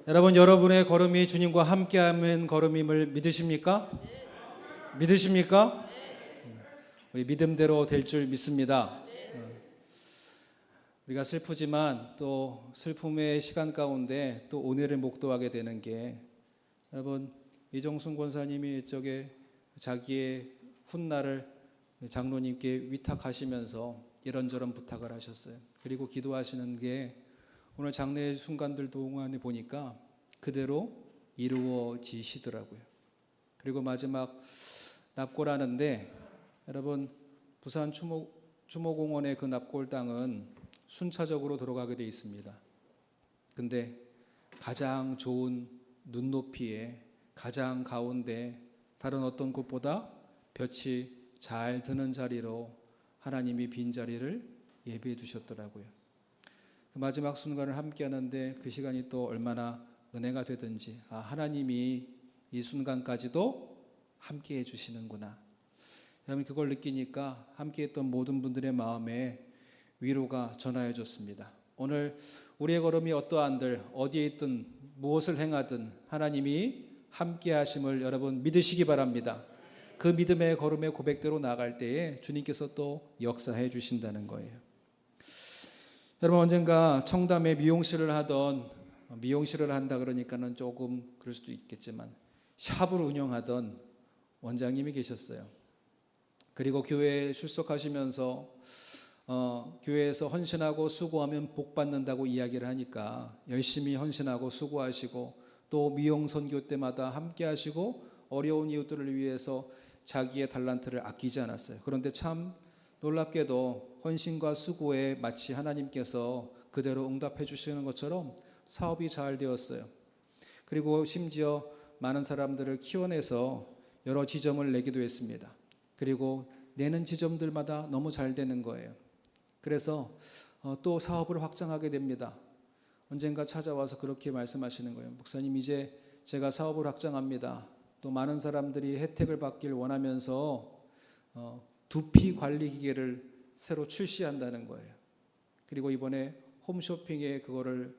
여러분, 여러분의 걸음이 주님과 함께하는 걸음임을 믿으십니까? 믿으십니까? 우리 믿음대로 될 줄 믿습니다. 우리가 슬프지만 또 슬픔의 시간 가운데 또 은혜를 목도하게 되는 게, 여러분, 이종순 권사님이 이쪽에 자기의 훗날을 장로님께 위탁하시면서 이런저런 부탁을 하셨어요. 그리고 기도하시는 게 오늘 장례의 순간들 동안에 보니까 그대로 이루어지시더라고요. 그리고 마지막 납골하는데, 여러분, 부산 추모공원의 그 납골 땅은 순차적으로 들어가게 되어 있습니다. 근데 가장 좋은 눈높이에 가장 가운데 다른 어떤 곳보다 볕이 잘 드는 자리로 하나님이 빈자리를 예비해 두셨더라고요. 그 마지막 순간을 함께 하는데 그 시간이 또 얼마나 은혜가 되든지, 하나님이 이 순간까지도 함께 해주시는구나. 여러분, 그걸 느끼니까 함께 했던 모든 분들의 마음에 위로가 전하여졌습니다. 오늘 우리의 걸음이 어떠한들 어디에 있든 무엇을 행하든 하나님이 함께 하심을 여러분 믿으시기 바랍니다. 그 믿음의 걸음의 고백대로 나아갈 때에 주님께서 또 역사해 주신다는 거예요. 여러분, 언젠가 청담에 미용실을 한다 그러니까는 조금 그럴 수도 있겠지만 샵을 운영하던 원장님이 계셨어요. 그리고 교회에 출석하시면서 교회에서 헌신하고 수고하면 복 받는다고 이야기를 하니까 열심히 헌신하고 수고하시고 또 미용 선교 때마다 함께 하시고 어려운 이웃들을 위해서 자기의 달란트를 아끼지 않았어요. 그런데 참 놀랍게도 헌신과 수고에 마치 하나님께서 그대로 응답해 주시는 것처럼 사업이 잘 되었어요. 그리고 심지어 많은 사람들을 키워내서 여러 지점을 내기도 했습니다. 그리고 내는 지점들마다 너무 잘 되는 거예요. 그래서 또 사업을 확장하게 됩니다. 언젠가 찾아와서 그렇게 말씀하시는 거예요. 목사님, 이제 제가 사업을 확장합니다. 또 많은 사람들이 혜택을 받길 원하면서 두피 관리 기계를 새로 출시한다는 거예요. 그리고 이번에 홈쇼핑에 그거를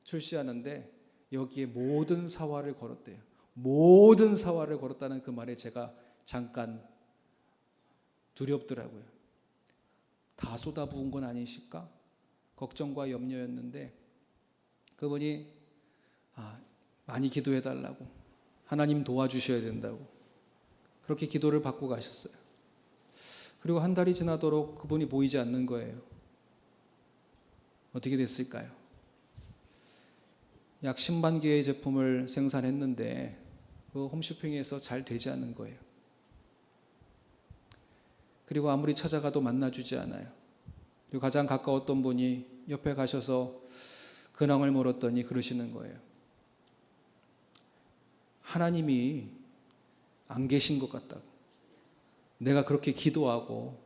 출시하는데 여기에 모든 사활을 걸었대요. 모든 사활을 걸었다는 그 말에 제가 잠깐 두렵더라고요. 다 쏟아부은 건 아니실까? 걱정과 염려였는데 그분이 많이 기도해달라고, 하나님 도와주셔야 된다고 그렇게 기도를 받고 가셨어요. 그리고 한 달이 지나도록 그분이 보이지 않는 거예요. 어떻게 됐을까요? 약 10만 개의 제품을 생산했는데 그 홈쇼핑에서 잘 되지 않는 거예요. 그리고 아무리 찾아가도 만나주지 않아요. 그리고 가장 가까웠던 분이 옆에 가셔서 근황을 물었더니 그러시는 거예요. 하나님이 안 계신 것 같다고. 내가 그렇게 기도하고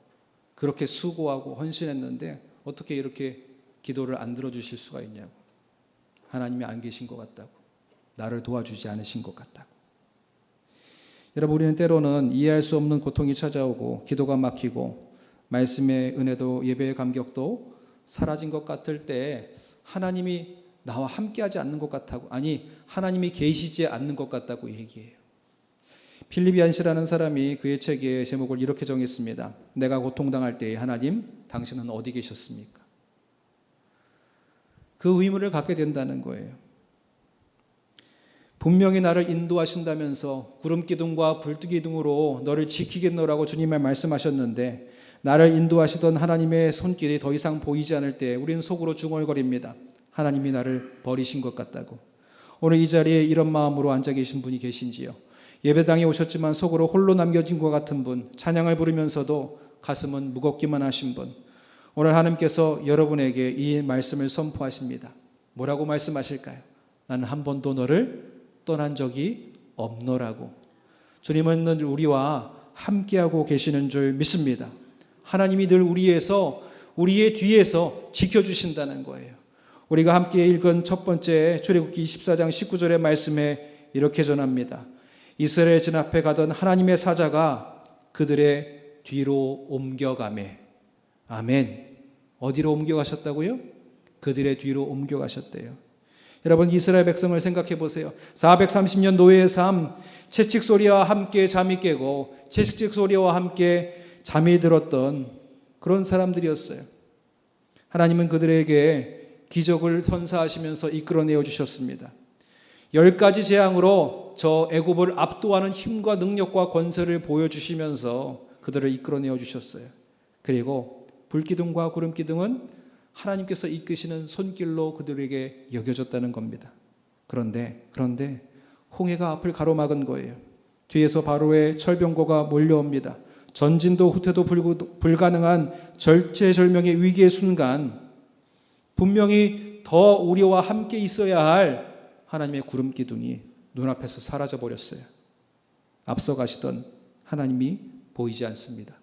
그렇게 수고하고 헌신했는데 어떻게 이렇게 기도를 안 들어주실 수가 있냐고. 하나님이 안 계신 것 같다고. 나를 도와주지 않으신 것 같다고. 여러분, 우리는 때로는 이해할 수 없는 고통이 찾아오고 기도가 막히고 말씀의 은혜도 예배의 감격도 사라진 것 같을 때 하나님이 나와 함께하지 않는 것 같다고, 아니 하나님이 계시지 않는 것 같다고 얘기해요. 필립 얀시라는 사람이 그의 책에 제목을 이렇게 정했습니다. 내가 고통당할 때에 하나님, 당신은 어디 계셨습니까? 그 의문을 갖게 된다는 거예요. 분명히 나를 인도하신다면서 구름기둥과 불기둥으로 너를 지키겠노라고 주님이 말씀하셨는데 나를 인도하시던 하나님의 손길이 더 이상 보이지 않을 때 우리는 속으로 중얼거립니다. 하나님이 나를 버리신 것 같다고. 오늘 이 자리에 이런 마음으로 앉아 계신 분이 계신지요? 예배당에 오셨지만 속으로 홀로 남겨진 것 같은 분, 찬양을 부르면서도 가슴은 무겁기만 하신 분, 오늘 하나님께서 여러분에게 이 말씀을 선포하십니다. 뭐라고 말씀하실까요? 나는 한 번도 너를 떠난 적이 없노라고. 주님은 늘 우리와 함께하고 계시는 줄 믿습니다. 하나님이 늘 우리의 뒤에서 지켜주신다는 거예요. 우리가 함께 읽은 첫 번째 출애굽기 14장 19절의 말씀에 이렇게 전합니다. 이스라엘 진 앞에 가던 하나님의 사자가 그들의 뒤로 옮겨가매. 아멘. 어디로 옮겨가셨다고요? 그들의 뒤로 옮겨가셨대요. 여러분, 이스라엘 백성을 생각해 보세요. 430년 노예의 삶, 채찍 소리와 함께 잠이 깨고 채찍 소리와 함께 잠이 들었던 그런 사람들이었어요. 하나님은 그들에게 기적을 선사하시면서 이끌어내어 주셨습니다. 10가지 재앙으로 저 애굽을 압도하는 힘과 능력과 권세를 보여주시면서 그들을 이끌어내어 주셨어요. 그리고 불기둥과 구름기둥은 하나님께서 이끄시는 손길로 그들에게 여겨졌다는 겁니다. 그런데 홍해가 앞을 가로막은 거예요. 뒤에서 바로의 철병거가 몰려옵니다. 전진도 후퇴도 불가능한 절체절명의 위기의 순간 분명히 더 우리와 함께 있어야 할 하나님의 구름기둥이 눈앞에서 사라져 버렸어요. 앞서 가시던 하나님이 보이지 않습니다.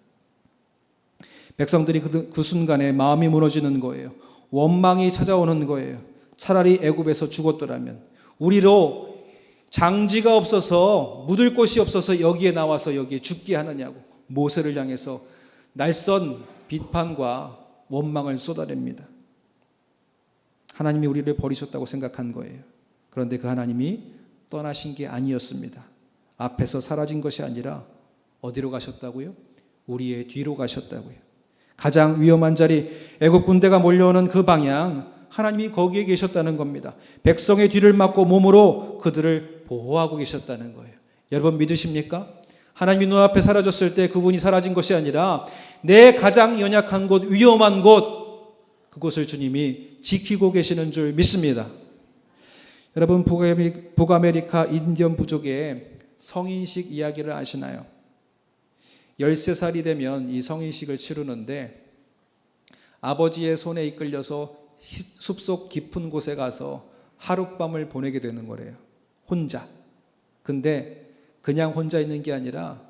백성들이 그 순간에 마음이 무너지는 거예요. 원망이 찾아오는 거예요. 차라리 애굽에서 죽었더라면, 우리로 장지가 없어서 묻을 곳이 없어서 여기에 나와서 여기에 죽게 하느냐고 모세를 향해서 날선 비판과 원망을 쏟아냅니다. 하나님이 우리를 버리셨다고 생각한 거예요. 그런데 그 하나님이 떠나신 게 아니었습니다. 앞에서 사라진 것이 아니라 어디로 가셨다고요? 우리의 뒤로 가셨다고요. 가장 위험한 자리, 애굽 군대가 몰려오는 그 방향, 하나님이 거기에 계셨다는 겁니다. 백성의 뒤를 막고 몸으로 그들을 보호하고 계셨다는 거예요. 여러분 믿으십니까? 하나님이 눈앞에 사라졌을 때 그분이 사라진 것이 아니라 내 가장 연약한 곳, 위험한 곳, 그곳을 주님이 지키고 계시는 줄 믿습니다. 여러분, 북아메리카 인디언 부족의 성인식 이야기를 아시나요? 13살이 되면 이 성인식을 치르는데 아버지의 손에 이끌려서 숲속 깊은 곳에 가서 하룻밤을 보내게 되는 거래요. 혼자. 근데 그냥 혼자 있는 게 아니라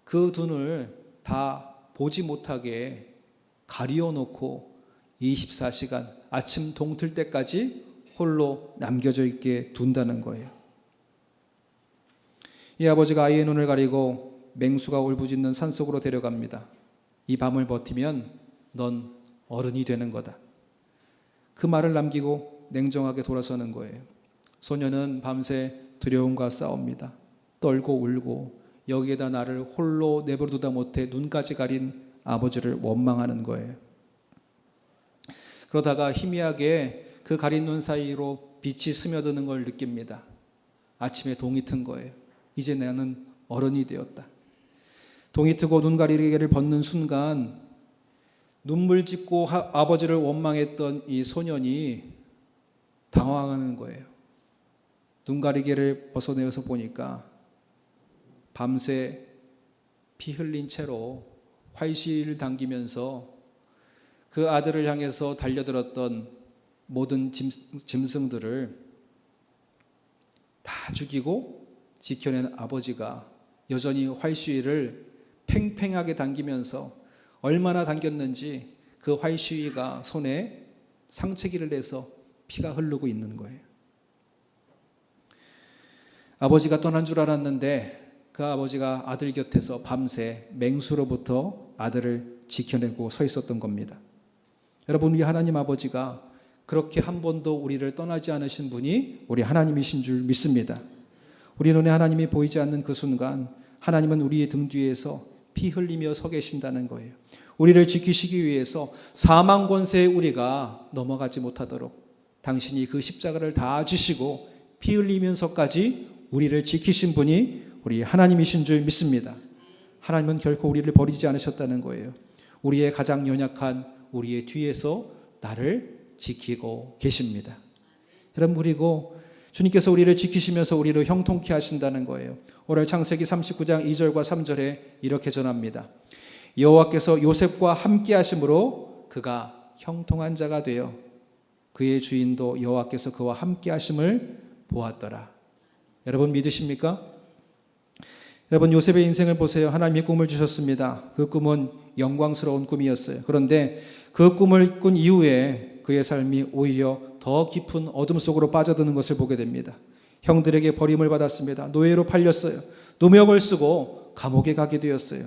그 눈을 다 보지 못하게 가리워 놓고 24시간 아침 동틀 때까지 홀로 남겨져 있게 둔다는 거예요. 이 아버지가 아이의 눈을 가리고 맹수가 울부짖는 산속으로 데려갑니다. 이 밤을 버티면 넌 어른이 되는 거다. 그 말을 남기고 냉정하게 돌아서는 거예요. 소녀는 밤새 두려움과 싸웁니다. 떨고 울고 여기에다 나를 홀로 내버려두다 못해 눈까지 가린 아버지를 원망하는 거예요. 그러다가 희미하게 그 가린 눈 사이로 빛이 스며드는 걸 느낍니다. 아침에 동이 튼 거예요. 이제 나는 어른이 되었다. 동이 트고 눈 가리개를 벗는 순간 눈물 짓고 아버지를 원망했던 이 소년이 당황하는 거예요. 눈 가리개를 벗어내어서 보니까 밤새 피 흘린 채로 활시를 당기면서 그 아들을 향해서 달려들었던 모든 짐승들을 다 죽이고 지켜낸 아버지가 여전히 활시위를 팽팽하게 당기면서 얼마나 당겼는지 그 활시위가 손에 상체기를 내서 피가 흐르고 있는 거예요. 아버지가 떠난 줄 알았는데 그 아버지가 아들 곁에서 밤새 맹수로부터 아들을 지켜내고 서 있었던 겁니다. 여러분, 우리 하나님 아버지가 그렇게 한 번도 우리를 떠나지 않으신 분이 우리 하나님이신 줄 믿습니다. 우리 눈에 하나님이 보이지 않는 그 순간 하나님은 우리의 등 뒤에서 피 흘리며 서 계신다는 거예요. 우리를 지키시기 위해서 사망 권세에 우리가 넘어가지 못하도록 당신이 그 십자가를 다 지시고 피 흘리면서까지 우리를 지키신 분이 우리 하나님이신 줄 믿습니다. 하나님은 결코 우리를 버리지 않으셨다는 거예요. 우리의 가장 연약한 우리의 뒤에서 나를 지키고 계십니다. 여러분, 그리고 주님께서 우리를 지키시면서 우리를 형통케 하신다는 거예요. 오늘 창세기 39장 2절과 3절에 이렇게 전합니다. 여호와께서 요셉과 함께 하심으로 그가 형통한 자가 되어 그의 주인도 여호와께서 그와 함께 하심을 보았더라. 여러분 믿으십니까? 여러분, 요셉의 인생을 보세요. 하나님이 꿈을 주셨습니다. 그 꿈은 영광스러운 꿈이었어요. 그런데 그 꿈을 꾼 이후에 그의 삶이 오히려 더 깊은 어둠 속으로 빠져드는 것을 보게 됩니다. 형들에게 버림을 받았습니다. 노예로 팔렸어요. 누명을 쓰고 감옥에 가게 되었어요.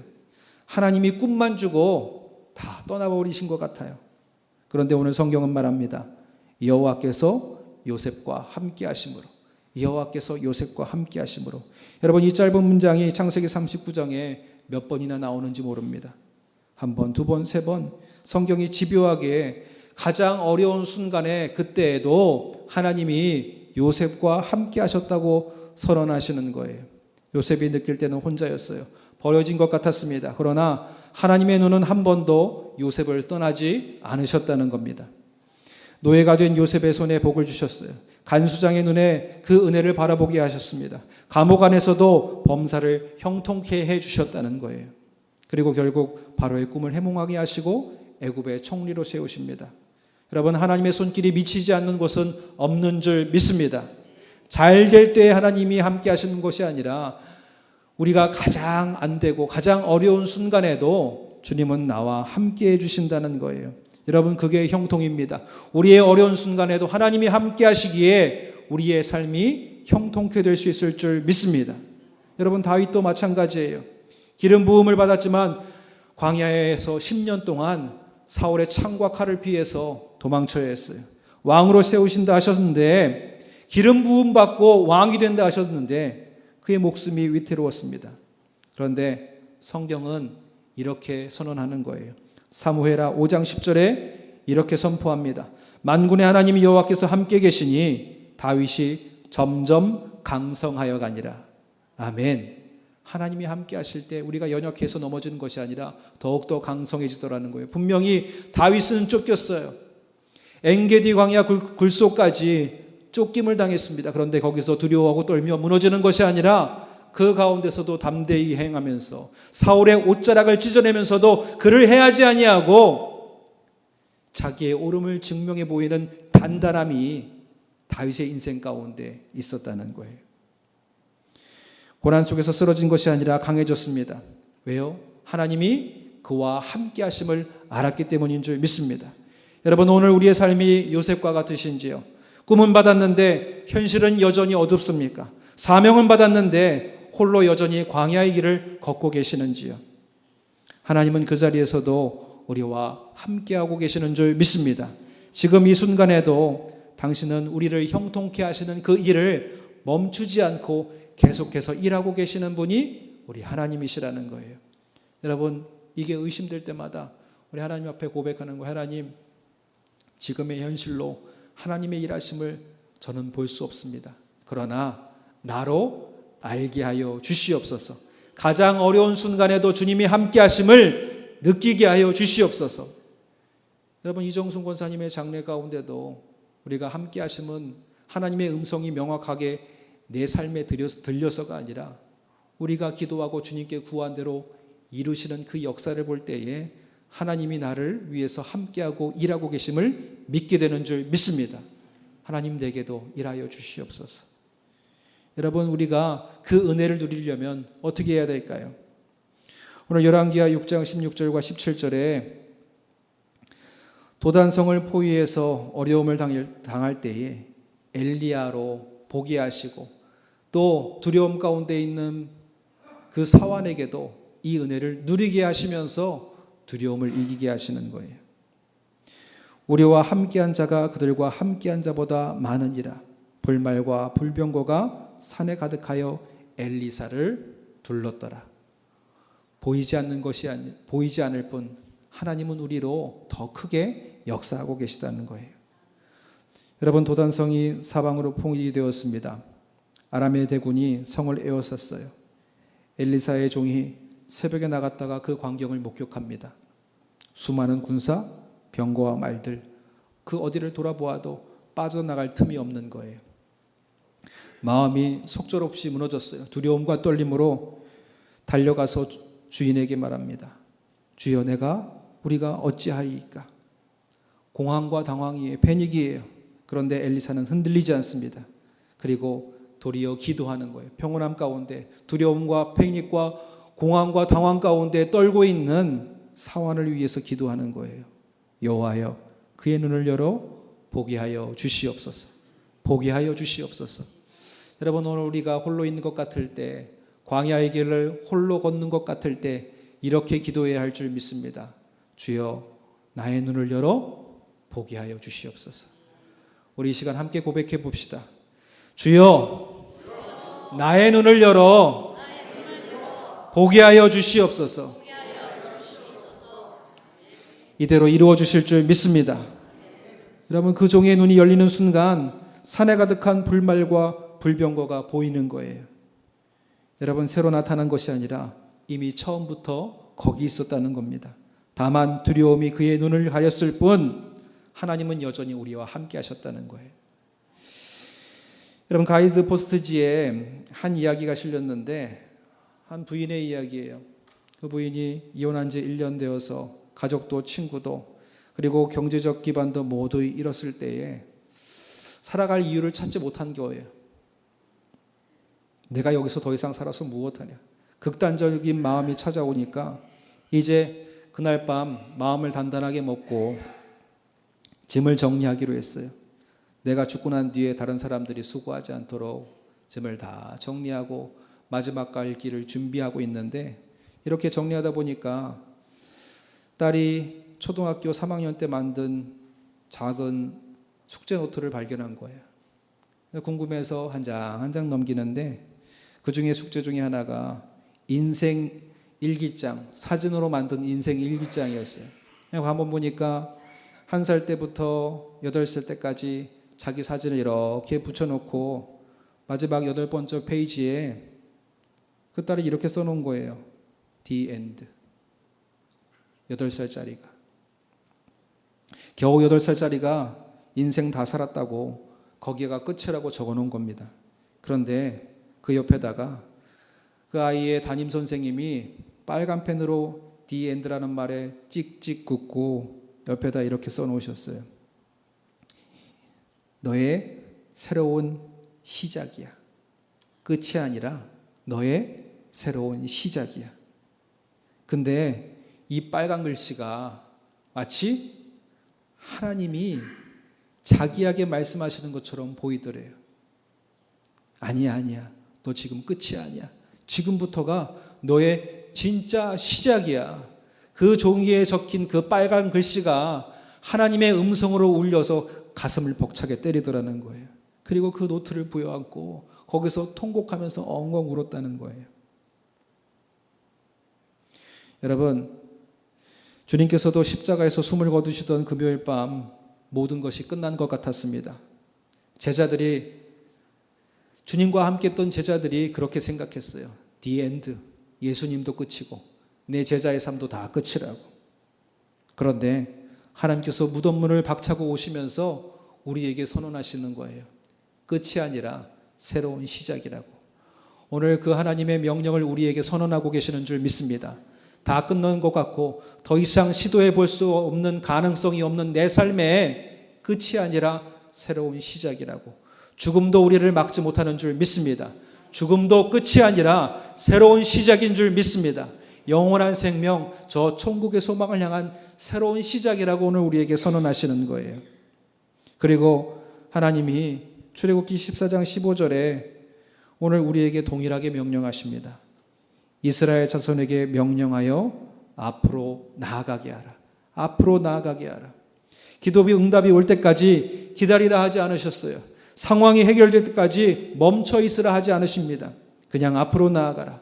하나님이 꿈만 주고 다 떠나버리신 것 같아요. 그런데 오늘 성경은 말합니다. 여호와께서 요셉과 함께 하심으로, 여호와께서 요셉과 함께 하심으로. 여러분, 이 짧은 문장이 창세기 39장에 몇 번이나 나오는지 모릅니다. 한 번, 두 번, 세 번. 성경이 집요하게 가장 어려운 순간에 그때에도 하나님이 요셉과 함께 하셨다고 선언하시는 거예요. 요셉이 느낄 때는 혼자였어요. 버려진 것 같았습니다. 그러나 하나님의 눈은 한 번도 요셉을 떠나지 않으셨다는 겁니다. 노예가 된 요셉의 손에 복을 주셨어요. 간수장의 눈에 그 은혜를 바라보게 하셨습니다. 감옥 안에서도 범사를 형통케 해주셨다는 거예요. 그리고 결국 바로의 꿈을 해몽하게 하시고 애굽의 총리로 세우십니다. 여러분, 하나님의 손길이 미치지 않는 곳은 없는 줄 믿습니다. 잘 될 때 하나님이 함께 하시는 것이 아니라 우리가 가장 안 되고 가장 어려운 순간에도 주님은 나와 함께 해주신다는 거예요. 여러분, 그게 형통입니다. 우리의 어려운 순간에도 하나님이 함께 하시기에 우리의 삶이 형통케 될 수 있을 줄 믿습니다. 여러분, 다윗도 마찬가지예요. 기름 부음을 받았지만 광야에서 10년 동안 사울의 창과 칼을 피해서 도망쳐야 했어요. 왕으로 세우신다 하셨는데, 기름 부음 받고 왕이 된다 하셨는데 그의 목숨이 위태로웠습니다. 그런데 성경은 이렇게 선언하는 거예요. 사무엘하 5장 10절에 이렇게 선포합니다. 만군의 하나님 여호와께서 함께 계시니 다윗이 점점 강성하여 가니라. 아멘. 하나님이 함께 하실 때 우리가 연약해서 넘어지는 것이 아니라 더욱더 강성해지더라는 거예요. 분명히 다윗은 쫓겼어요. 엔게디 광야 굴속까지 쫓김을 당했습니다. 그런데 거기서 두려워하고 떨며 무너지는 것이 아니라 그 가운데서도 담대히 행하면서 사울의 옷자락을 찢어내면서도 그를 해하지 아니하고 자기의 옳음을 증명해 보이는 단단함이 다윗의 인생 가운데 있었다는 거예요. 고난 속에서 쓰러진 것이 아니라 강해졌습니다. 왜요? 하나님이 그와 함께 하심을 알았기 때문인 줄 믿습니다. 여러분, 오늘 우리의 삶이 요셉과 같으신지요? 꿈은 받았는데 현실은 여전히 어둡습니까? 사명은 받았는데 홀로 여전히 광야의 길을 걷고 계시는지요? 하나님은 그 자리에서도 우리와 함께하고 계시는 줄 믿습니다. 지금 이 순간에도 당신은 우리를 형통케 하시는 그 일을 멈추지 않고 계속해서 일하고 계시는 분이 우리 하나님이시라는 거예요. 여러분, 이게 의심될 때마다 우리 하나님 앞에 고백하는 거예요. 하나님, 지금의 현실로 하나님의 일하심을 저는 볼 수 없습니다. 그러나 나로 알게 하여 주시옵소서. 가장 어려운 순간에도 주님이 함께 하심을 느끼게 하여 주시옵소서. 여러분, 이정순 권사님의 장례 가운데도 우리가 함께 하심은 하나님의 음성이 명확하게 내 삶에 들려서가 아니라 우리가 기도하고 주님께 구한 대로 이루시는 그 역사를 볼 때에 하나님이 나를 위해서 함께하고 일하고 계심을 믿게 되는 줄 믿습니다. 하나님, 내게도 일하여 주시옵소서. 여러분, 우리가 그 은혜를 누리려면 어떻게 해야 될까요? 오늘 열왕기하 6장 16절과 17절에 도단성을 포위해서 어려움을 당할 때에 엘리야로 보게 하시고 또 두려움 가운데 있는 그 사환에게도 이 은혜를 누리게 하시면서 두려움을 이기게 하시는 거예요. 우리와 함께한 자가 그들과 함께한 자보다 많으니라. 불말과 불병거가 산에 가득하여 엘리사를 둘렀더라. 보이지 않을 뿐 하나님은 우리로 더 크게 역사하고 계시다는 거예요. 여러분, 도단성이 사방으로 포위되었습니다. 아람의 대군이 성을 에워쌌어요. 엘리사의 종이 새벽에 나갔다가 그 광경을 목격합니다. 수많은 군사, 병거와 말들, 그 어디를 돌아보아도 빠져나갈 틈이 없는 거예요. 마음이 속절없이 무너졌어요. 두려움과 떨림으로 달려가서 주인에게 말합니다. 주여, 우리가 어찌하리이까? 공황과 당황이에요. 패닉이에요. 그런데 엘리사는 흔들리지 않습니다. 그리고 도리어 기도하는 거예요. 평온함 가운데 두려움과 패닉과 공황과 당황 가운데 떨고 있는 사환을 위해서 기도하는 거예요. 여호와여, 그의 눈을 열어 보게 하여 주시옵소서. 보게 하여 주시옵소서. 여러분, 오늘 우리가 홀로 있는 것 같을 때, 광야의 길을 홀로 걷는 것 같을 때 이렇게 기도해야 할 줄 믿습니다. 주여, 나의 눈을 열어 보게 하여 주시옵소서. 우리 이 시간 함께 고백해 봅시다. 주여, 나의 눈을 열어 보게 하여 주시옵소서. 이대로 이루어 주실 줄 믿습니다. 여러분, 그 종의 눈이 열리는 순간 산에 가득한 불말과 불병거가 보이는 거예요. 여러분, 새로 나타난 것이 아니라 이미 처음부터 거기 있었다는 겁니다. 다만 두려움이 그의 눈을 가렸을 뿐 하나님은 여전히 우리와 함께 하셨다는 거예요. 여러분, 가이드 포스트지에 한 이야기가 실렸는데 한 부인의 이야기예요. 그 부인이 이혼한 지 1년 되어서 가족도 친구도 그리고 경제적 기반도 모두 잃었을 때에 살아갈 이유를 찾지 못한 거예요. 내가 여기서 더 이상 살아서 무엇하냐. 극단적인 마음이 찾아오니까 이제 그날 밤 마음을 단단하게 먹고 짐을 정리하기로 했어요. 내가 죽고 난 뒤에 다른 사람들이 수고하지 않도록 짐을 다 정리하고 마지막 갈 길을 준비하고 있는데, 이렇게 정리하다 보니까 딸이 초등학교 3학년 때 만든 작은 숙제 노트를 발견한 거예요. 궁금해서 한 장 한 장 넘기는데 그 중에 숙제 중에 하나가 인생 일기장, 사진으로 만든 인생 일기장이었어요. 한번 보니까 1살 때부터 8살 때까지 자기 사진을 이렇게 붙여놓고 마지막 8번째 페이지에 그 딸이 이렇게 써놓은 거예요. The end. 8살짜리가. 겨우 8살짜리가 인생 다 살았다고 거기가 끝이라고 적어놓은 겁니다. 그런데 그 옆에다가 그 아이의 담임 선생님이 빨간 펜으로 The end라는 말에 찍찍 긋고 옆에다 이렇게 써놓으셨어요. 너의 새로운 시작이야. 끝이 아니라 너의 새로운 시작이야. 근데 이 빨간 글씨가 마치 하나님이 자기에게 말씀하시는 것처럼 보이더래요. 아니야. 너 지금 끝이 아니야. 지금부터가 너의 진짜 시작이야. 그 종이에 적힌 그 빨간 글씨가 하나님의 음성으로 울려서 가슴을 벅차게 때리더라는 거예요. 그리고 그 노트를 부여안고 거기서 통곡하면서 엉엉 울었다는 거예요. 여러분, 주님께서도 십자가에서 숨을 거두시던 금요일 밤 모든 것이 끝난 것 같았습니다. 주님과 함께 했던 제자들이 그렇게 생각했어요. The end. 예수님도 끝이고 내 제자의 삶도 다 끝이라고. 그런데 하나님께서 무덤 문을 박차고 오시면서 우리에게 선언하시는 거예요. 끝이 아니라 새로운 시작이라고. 오늘 그 하나님의 명령을 우리에게 선언하고 계시는 줄 믿습니다. 다 끝난 것 같고 더 이상 시도해 볼 수 없는, 가능성이 없는 내 삶의 끝이 아니라 새로운 시작이라고. 죽음도 우리를 막지 못하는 줄 믿습니다. 죽음도 끝이 아니라 새로운 시작인 줄 믿습니다. 영원한 생명, 저 천국의 소망을 향한 새로운 시작이라고 오늘 우리에게 선언하시는 거예요. 그리고 하나님이 출애굽기 14장 15절에 오늘 우리에게 동일하게 명령하십니다. 이스라엘 자손에게 명령하여 앞으로 나아가게 하라. 앞으로 나아가게 하라. 기도비 응답이 올 때까지 기다리라 하지 않으셨어요. 상황이 해결될 때까지 멈춰 있으라 하지 않으십니다. 그냥 앞으로 나아가라.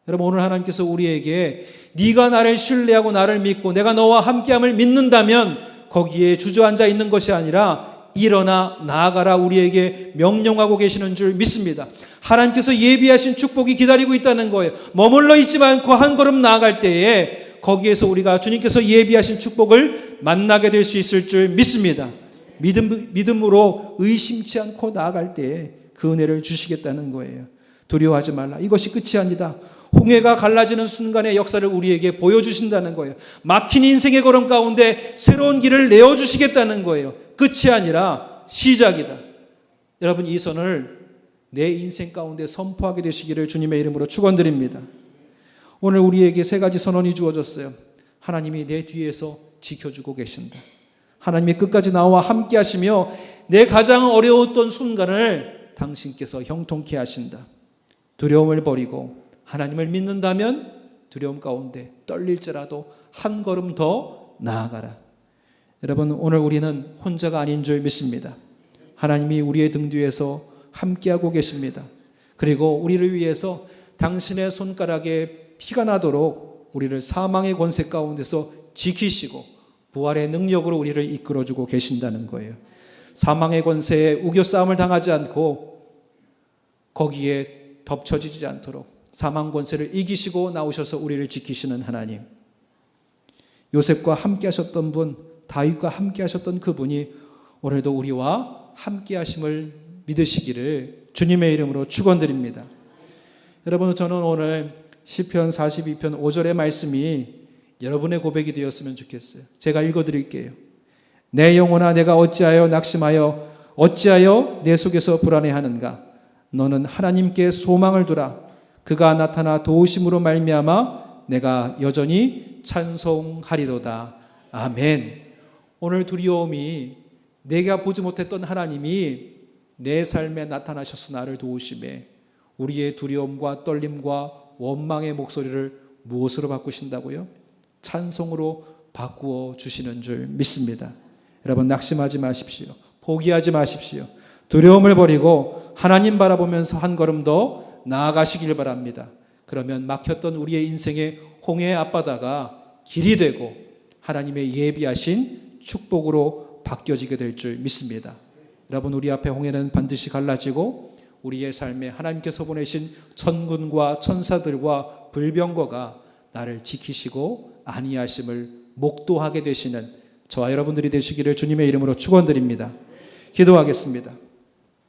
여러분, 오늘 하나님께서 우리에게 네가 나를 신뢰하고 나를 믿고 내가 너와 함께함을 믿는다면 거기에 주저앉아 있는 것이 아니라 일어나 나아가라 우리에게 명령하고 계시는 줄 믿습니다. 하나님께서 예비하신 축복이 기다리고 있다는 거예요. 머물러 있지 않고 한 걸음 나아갈 때에 거기에서 우리가 주님께서 예비하신 축복을 만나게 될 수 있을 줄 믿습니다. 믿음으로 의심치 않고 나아갈 때에 그 은혜를 주시겠다는 거예요. 두려워하지 말라. 이것이 끝이 아니다. 홍해가 갈라지는 순간의 역사를 우리에게 보여주신다는 거예요. 막힌 인생의 걸음 가운데 새로운 길을 내어주시겠다는 거예요. 끝이 아니라 시작이다. 여러분, 이 선을 내 인생 가운데 선포하게 되시기를 주님의 이름으로 축원드립니다. 오늘 우리에게 3가지 선언이 주어졌어요. 하나님이 내 뒤에서 지켜주고 계신다. 하나님이 끝까지 나와 함께 하시며 내 가장 어려웠던 순간을 당신께서 형통케 하신다. 두려움을 버리고 하나님을 믿는다면 두려움 가운데 떨릴지라도 한 걸음 더 나아가라. 여러분, 오늘 우리는 혼자가 아닌 줄 믿습니다. 하나님이 우리의 등 뒤에서 함께하고 계십니다. 그리고 우리를 위해서 당신의 손가락에 피가 나도록 우리를 사망의 권세 가운데서 지키시고 부활의 능력으로 우리를 이끌어주고 계신다는 거예요. 사망의 권세에 우겨싸움을 당하지 않고 거기에 덮쳐지지 않도록 사망 권세를 이기시고 나오셔서 우리를 지키시는 하나님. 요셉과 함께 하셨던 분, 다윗과 함께 하셨던 그분이 오늘도 우리와 함께 하심을 믿으시기를 주님의 이름으로 축원드립니다. 여러분, 저는 오늘 시편 42편 5절의 말씀이 여러분의 고백이 되었으면 좋겠어요. 제가 읽어드릴게요. 내 영혼아 내가 어찌하여 낙심하여 어찌하여 내 속에서 불안해하는가. 너는 하나님께 소망을 두라. 그가 나타나 도우심으로 말미암아 내가 여전히 찬송하리로다. 아멘. 오늘 두려움이 내가 보지 못했던 하나님이 내 삶에 나타나셔서 나를 도우심에 우리의 두려움과 떨림과 원망의 목소리를 무엇으로 바꾸신다고요? 찬송으로 바꾸어 주시는 줄 믿습니다. 여러분, 낙심하지 마십시오. 포기하지 마십시오. 두려움을 버리고 하나님 바라보면서 한 걸음 더 나아가시길 바랍니다. 그러면 막혔던 우리의 인생의 홍해의 앞바다가 길이 되고 하나님의 예비하신 축복으로 바뀌어지게 될 줄 믿습니다. 여러분, 우리 앞에 홍해는 반드시 갈라지고 우리의 삶에 하나님께서 보내신 천군과 천사들과 불병거가 나를 지키시고 안위하심을 목도하게 되시는 저와 여러분들이 되시기를 주님의 이름으로 축원드립니다. 기도하겠습니다.